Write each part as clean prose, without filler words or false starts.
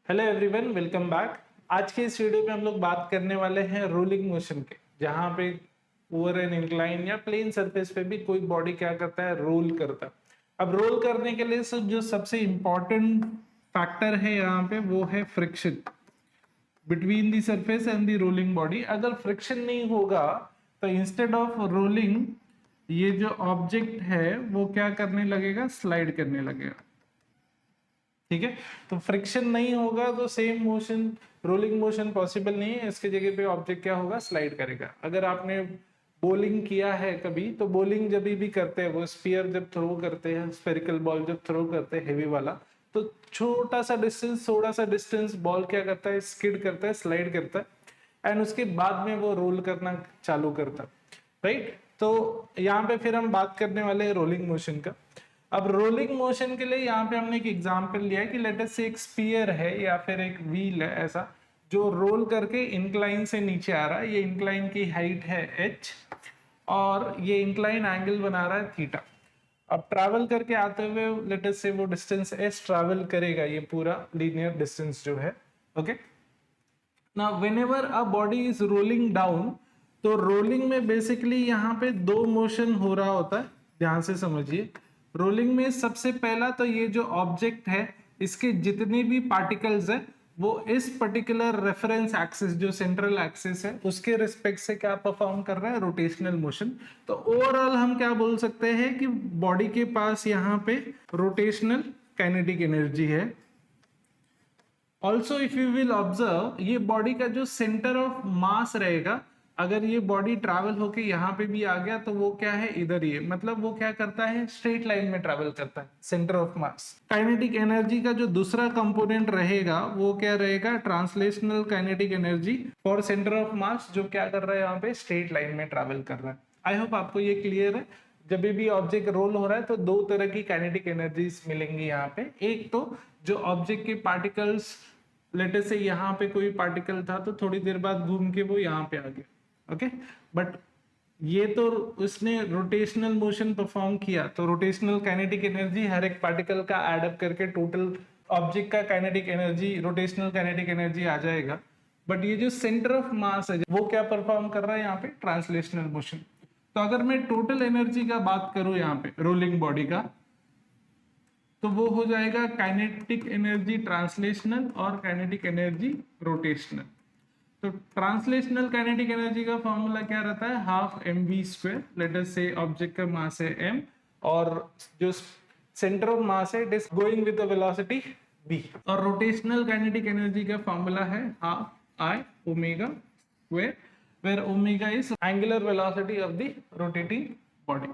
Hello everyone, welcome back. आज के इस वीडियो में हम लोग बात करने वाले हैं रोलिंग मोशन के, जहां पे ओवर एन इंक्लाइन या प्लेन सरफेस पे भी कोई बॉडी क्या करता है, रोल करता है। अब रोल करने के लिए जो सबसे इंपॉर्टेंट फैक्टर है यहाँ पे वो है friction between the surface and the rolling body. अगर फ्रिक्शन नहीं होगा तो इंस्टेड ऑफ रोलिंग ये जो ऑब्जेक्ट है वो क्या करने लगेगा, स्लाइड करने लगेगा। ठीक है, तो फ्रिक्शन नहीं होगा तो same motion, rolling motion possible नहीं है। इसके जगह पे ऑब्जेक्ट क्या होगा, स्लाइड करेगा। अगर आपने बॉलिंग किया है कभी, तो बॉलिंग जब भी करते हैं, वो स्फीयर जब थ्रो करते हैं, स्फेरिकल बॉल जब थ्रो करते हैं हेवी वाला, तो छोटा सा डिस्टेंस बॉल क्या करता है, स्किड करता है, स्लाइड करता है एंड उसके बाद में वो रोल करना चालू करता है, राइट। तो यहाँ पे फिर हम बात करने वाले हैं रोलिंग मोशन का। अब रोलिंग मोशन के लिए यहाँ पे हमने एक एग्जांपल लिया है कि लेट अस से एक स्पीयर है या फिर एक व्हील है ऐसा, जो रोल करके इंक्लाइन से नीचे आ रहा है। ये इंक्लाइन की हाइट है h और ये इंक्लाइन एंगल बना रहा है थीटा। अब ट्रैवल करके आते हुए लेट अस से वो डिस्टेंस s ट्रैवल करेगा, ये पूरा लीनियर डिस्टेंस जो है। Okay, now whenever a body is rolling down, तो रोलिंग में बेसिकली यहाँ पे दो मोशन हो रहा होता है, ध्यान से समझिए। रोलिंग में सबसे पहला तो ये जो ऑब्जेक्ट है, इसके जितने भी पार्टिकल्स है वो इस पर्टिकुलर रेफरेंस एक्सिस, जो सेंट्रल एक्सिस है, उसके रिस्पेक्ट से क्या परफॉर्म कर रहा है, रोटेशनल मोशन। तो ओवरऑल हम क्या बोल सकते हैं कि बॉडी के पास यहाँ पे रोटेशनल काइनेटिक एनर्जी है। Also if you will observe, ये बॉडी का जो सेंटर ऑफ मास रहेगा, अगर ये बॉडी ट्रैवल होके यहाँ पे भी आ गया तो वो क्या है, इधर ही है। मतलब वो क्या करता है, स्ट्रेट लाइन में ट्रैवल करता है, centre of mass. Kinetic energy का जो दूसरा कंपोनेंट रहेगा वो क्या रहेगा, translational kinetic energy for centre of mass, जो क्या कर रहा है, यहाँ पे स्ट्रेट लाइन में ट्रैवल कर रहा है। आई होप आपको ये क्लियर है। जब भी ऑब्जेक्ट रोल हो रहा है तो दो तरह की काइनेटिक एनर्जीज मिलेंगी यहाँ पे। एक तो जो ऑब्जेक्ट के पार्टिकल्स, लेटे से यहाँ पे कोई पार्टिकल था तो थोड़ी देर बाद घूम के वो यहाँ पे आ गया, ओके। बट ये तो उसने रोटेशनल मोशन परफॉर्म किया, तो रोटेशनल काइनेटिक एनर्जी हर एक पार्टिकल का एड अप करके टोटल ऑब्जेक्ट का kinetic energy, rotational kinetic energy आ जाएगा। बट ये जो सेंटर ऑफ मास है वो क्या परफॉर्म कर रहा है यहाँ पे, ट्रांसलेशनल मोशन। तो अगर मैं टोटल एनर्जी का बात करूं यहाँ पे रोलिंग बॉडी का, तो वो हो जाएगा काइनेटिक एनर्जी ट्रांसलेशनल और काइनेटिक एनर्जी रोटेशनल। तो ट्रांसलेशनल काइनेटिक एनर्जी का फॉर्मूला क्या रहता है, हाफ mv²। लेट अस से ऑब्जेक्ट का मास है m और जो सेंटर ऑफ मास है it is going with the velocity v। और रोटेशनल काइनेटिक एनर्जी का फॉर्मूला है half I ω², where omega is angular velocity of the rotating body।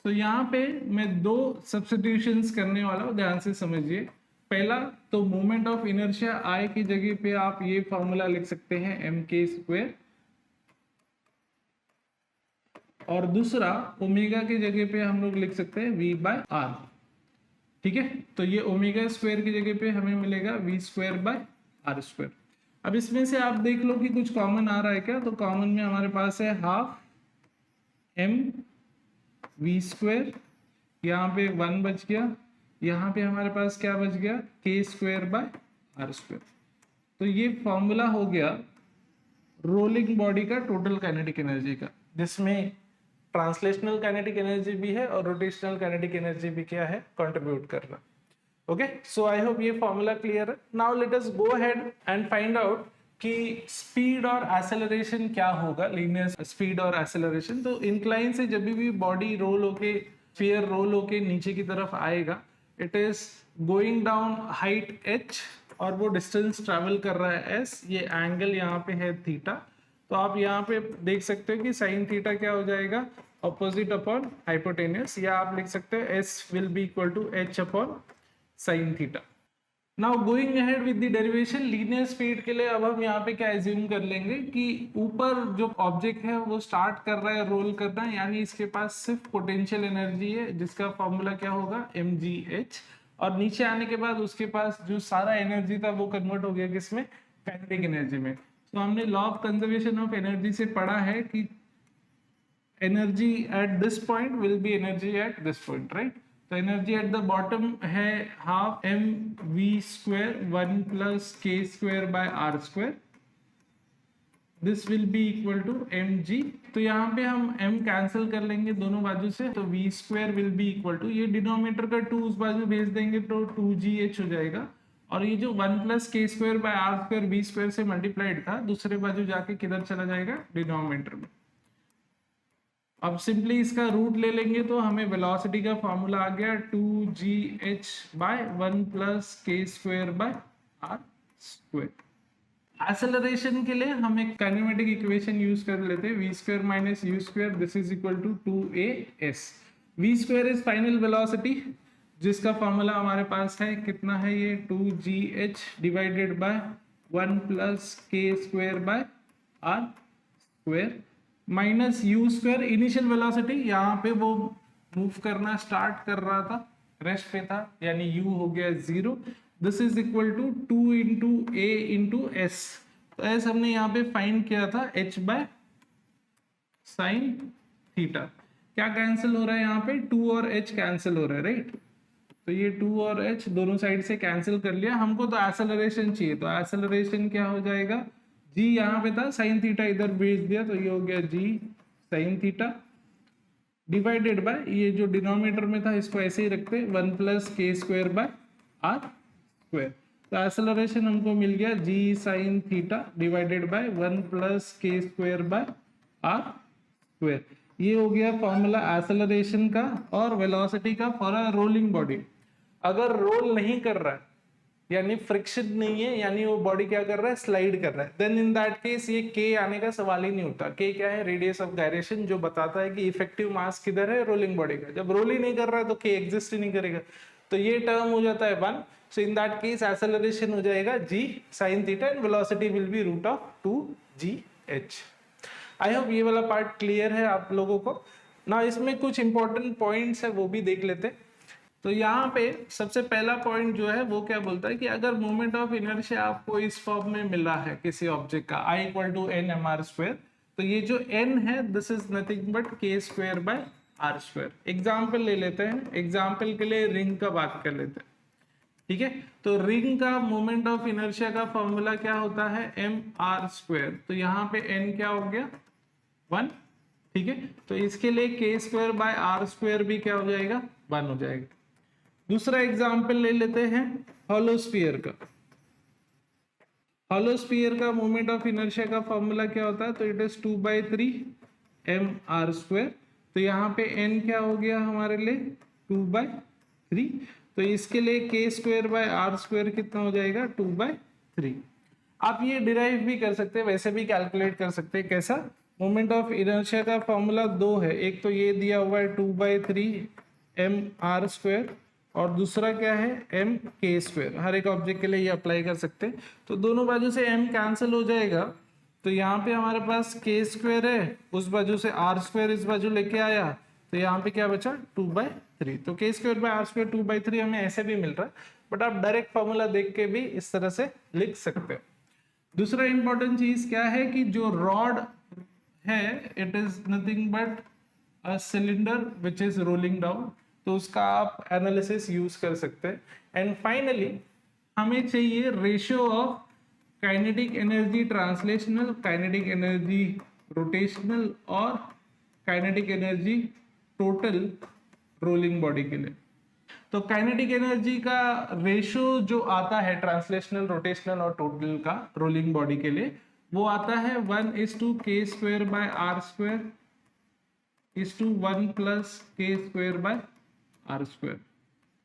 तो यहाँ पे मैं दो सब्स्टिट्यूशंस करने वाला हूँ, ध्यान से समझिए। पहला तो मोमेंट ऑफ इनर्शिया I की जगह पे आप ये फॉर्मूला लिख सकते हैं mk², और दूसरा ओमेगा की जगह पे हम लोग लिख सकते हैं v/r। ठीक है, तो ये ओमेगा स्क्वायर की जगह पे हमें मिलेगा v²/r²। अब इसमें से आप देख लो कि कुछ कॉमन आ रहा है क्या, तो कॉमन में हमारे पास है हाफ mv², यहाँ पे 1 बच गया, यहाँ पे हमारे पास क्या बच गया, k²/r²। तो ये फॉर्मूला हो गया रोलिंग बॉडी का टोटल काइनेटिक एनर्जी का, जिसमें ट्रांसलेशनल काइनेटिक एनर्जी भी है और रोटेशनल काइनेटिक एनर्जी भी क्या है, कंट्रीब्यूट कर रहा। ओके, सो आई होप ये फॉर्मूला क्लियर है। Now let us go ahead and find out कि स्पीड और एक्सेलरेशन क्या होगा, लीनियर स्पीड और एक्सेलरेशन। तो इंक्लाइन से जब भी बॉडी रोल होके, स्फीयर रोल होके नीचे की तरफ आएगा, it is going down height h और वो डिस्टेंस ट्रैवल कर रहा है s। ये एंगल यहाँ पे है थीटा, तो आप यहाँ पे देख सकते हो कि साइन थीटा क्या हो जाएगा, ऑपोजिट अपॉन हाइपोटेन्यूस, या आप लिख सकते हो s will be equal to h upon sine theta. Now going ahead with the derivation, linear speed के लिए अब हम यहाँ पे क्या एज्यूम कर लेंगे कि ऊपर जो ऑब्जेक्ट है वो स्टार्ट कर रहा है रोल करना, यानी इसके पास सिर्फ पोटेंशियल एनर्जी है जिसका फॉर्मूला क्या होगा, mgh। और नीचे आने के बाद उसके पास जो सारा एनर्जी था वो कन्वर्ट हो गया किसमें, काइनेटिक एनर्जी में। तो हमने law of conservation of energy से पढ़ा है कि energy at this point will be energy at this point, right. तो एनर्जी एट द बॉटम है half m v square 1 plus k square by r square, this will be equal to m g. तो यहाँ पे हम m cancel कर लेंगे दोनों बाजू से, तो we square will be equal to, ये डिनोमिनेटर का 2 उस बाजू भेज देंगे तो 2gh हो जाएगा, और ये जो 1 plus k square by r square v square से मल्टीप्लाइड था दूसरे बाजू जाके किधर चला जाएगा, डिनोमिनेटर में। अब सिंपली इसका रूट ले लेंगे तो हमें वेलोसिटी का फॉर्मूला आ गया 2gh by 1 plus k square by r square. Acceleration के लिए हम एक काइनेमेटिक इक्वेशन यूज कर लेते हैं, v square minus u square, this is equal to 2as। v square is final velocity जिसका फॉर्मूला हमारे पास है, कितना है ये 2gh divided by 1 plus k square by r square minus u square, initial velocity यहाँ पे वो मूव करना स्टार्ट कर रहा था, रेस्ट पे था, यानी u हो गया 0, this is equal to 2 into a into s. तो एस हमने यहाँ पे फाइंड किया था h बाय साइन थीटा। क्या कैंसिल हो रहा है यहाँ पे, 2 और h कैंसिल हो रहा है, राइट। तो ये 2 और h दोनों साइड से कैंसिल कर लिया, हमको तो एक्सेलरेशन चाहिए, तो एक्सेलरेशन क्या हो जाएगा, g यहाँ पे था, साइन थीटा इधर भेज दिया, तो ये हो गया g sine theta divided by, ये जो डिनोमिनेटर में था इसको ऐसे ही रखते, 1 plus k square by r square. तो एक्सेलरेशन हमको मिल गया g sine theta divided by 1 plus k square by r square. ये हो गया फॉर्मूला एक्सेलरेशन का और वेलोसिटी का फॉर अ रोलिंग बॉडी। अगर रोल नहीं कर रहा है यानी फ्रिक्शन नहीं है, यानी वो बॉडी क्या कर रहा है, स्लाइड कर रहा है, देन इन दैट केस ये k आने का सवाल ही नहीं उठता। k क्या है, रेडियस ऑफ गायरेशन, जो बताता है कि इफेक्टिव मास किधर है, रोलिंग बॉडी का। जब रोल ही नहीं कर रहा है तो k एग्जिस्ट ही नहीं करेगा, तो ये टर्म हो जाता है 1। So in that case acceleration हो जाएगा g sin theta and velocity will be root of 2gh। I hope ये वाला पार्ट क्लियर है आप लोगों को ना। इसमें कुछ इंपॉर्टेंट पॉइंट्स है वो भी देख लेते हैं। तो यहाँ पे सबसे पहला पॉइंट जो है वो क्या बोलता है कि अगर मोमेंट ऑफ इनर्शिया आपको इस फॉर्म में मिला है किसी ऑब्जेक्ट का, I equal to n m r square, तो ये जो n है this is nothing but k square by r square. Example ले लेते हैं, एग्जाम्पल के लिए रिंग का बात कर लेते हैं, ठीक है। तो रिंग का मोमेंट ऑफ इनर्शिया का फॉर्मूला क्या होता है, एम आर स्क्वायर। तो यहाँ पे n क्या हो गया 1, ठीक है। तो इसके लिए के स्क्वायर बाय आर स्क्वायर भी क्या हो जाएगा, 1 हो जाएगा। दूसरा एग्जाम्पल ले लेते हैं हॉलो स्फीयर का। हॉलो स्फीयर का मोमेंट ऑफ इनर्शिया का फॉर्मूला क्या होता है, तो it is 2/3 m r square. तो यहाँ पे n क्या हो गया हमारे लिए 2/3, तो इसके लिए के स्क्वायर बाय आर स्क्वायर कितना हो जाएगा 2/3। आप ये डिराइव भी कर सकते हैं, वैसे भी कैलकुलेट कर सकते हैं। कैसा, मोमेंट ऑफ इनर्शिया का फॉर्मूला 2 है, एक तो ये दिया हुआ है 2/3 एम आर स्क्वायर और दूसरा क्या है एम के स्क्वायर। हर एक ऑब्जेक्ट के लिए ये अप्लाई कर सकते हैं। तो दोनों बाजू से m कैंसिल हो जाएगा, तो यहाँ पे हमारे पास के स्क्वायर है, उस बाजू से आर स्क्वायर इस बाजू लेके आया, तो यहाँ पे क्या बचा 2/3। तो के स्क्वायर बाय आर स्क्वायर 2/3 हमें ऐसे भी मिल रहा है, बट आप डायरेक्ट फॉर्मूला देख के भी इस तरह से लिख सकते हैं। दूसरा इंपॉर्टेंट चीज क्या है कि जो रॉड है it is nothing but a cylinder which is rolling down, तो उसका आप एनालिसिस यूज कर सकते हैं। एंड फाइनली हमें चाहिए ratio of kinetic energy translational, kinetic energy rotational और kinetic energy total rolling body के लिए। तो काइनेटिक एनर्जी का रेशियो जो आता है ट्रांसलेशनल, रोटेशनल और टोटल का रोलिंग बॉडी के लिए, वो आता है 1:k square by r square is to 1 plus k square by r square,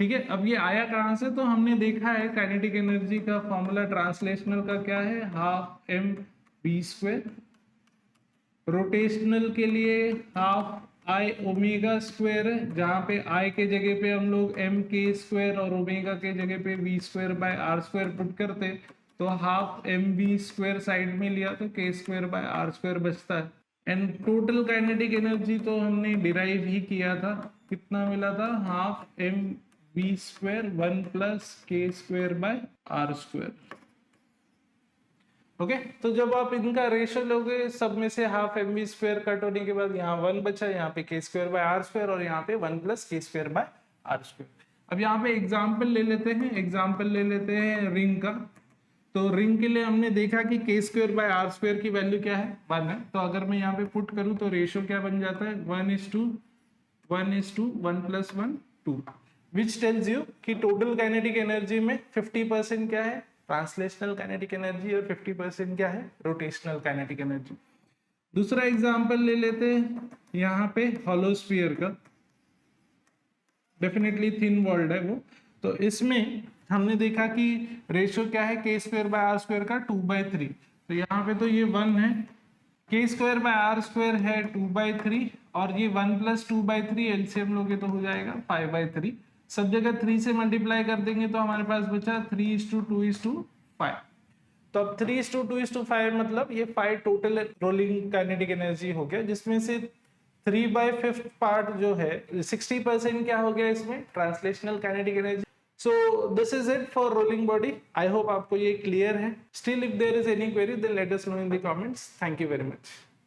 ठीक है। अब ये आया कहां से, तो हमने देखा है काइनेटिक एनर्जी का फॉर्मूला ट्रांसलेशनल का क्या है, half m b square, rotational के लिए हाफ आई ओमेगा स्क्वायर है, जहां पे आई के जगह पे हम लोग एम के स्क्वायर और ओमेगा के जगह पे v square by r square put करते, तो half m v square side में लिया तो के स्क्वायर बाय आर स्क्वायर बचता है। एंड टोटल काइनेटिक एनर्जी तो हमने डिराइव ही किया था, कितना मिला था, half m v square 1 plus k square by r square. Okay, तो जब आप इनका रेशियो लोगे, सब में से half m v square cut होने के बाद यहाँ 1 बचा, यहाँ पे के स्क्वायर बाय आर स्क्वायर और यहाँ पे 1 plus k square by r square. अब यहाँ पे एग्जाम्पल ले लेते हैं रिंग का। तो रिंग के लिए हमने देखा कि k square by r square की वैल्यू क्या है, 1 है। तो अगर मैं यहाँ पे पुट करूँ तो रेशियो क्या बन जाता है, 1:1 + 1 2, विच टेल्स यू कि टोटल काइनेटिक एनर्जी में 50% क्या है ट्रांसलेशनल काइनेटिक एनर्जी और 50% क्या है रोटेशनल काइनेटिक एनर्जी। दूसरा एग्जांपल ले लेते हैं यहाँ पे हॉलो स्फीयर का, डेफिनेटली थिन वॉल्ड है वो। तो इसमें हमने देखा कि रेशियो क्या है k square by r square का 2/3। तो यहाँ पे तो ये 1 है, k square by r square है 2/3 और ये 1 + 2/3 एलसीएम लोगे तो हो जाएगा 5/3। सब जगह 3 से मल्टीप्लाई कर देंगे तो हमारे पास बचा 3:2:5। तो अब 3:2:5 मतलब ये 5 टोटल रोलिंग काइनेटिक एनर्जी हो गया, जिसमें से 3/5 पार्ट जो है 60% क्या हो गया इसमें translational kinetic energy. So this is it for rolling body. I hope आपको ये क्लियर है। Still if there is any query then let us know in the comments. Thank you very much.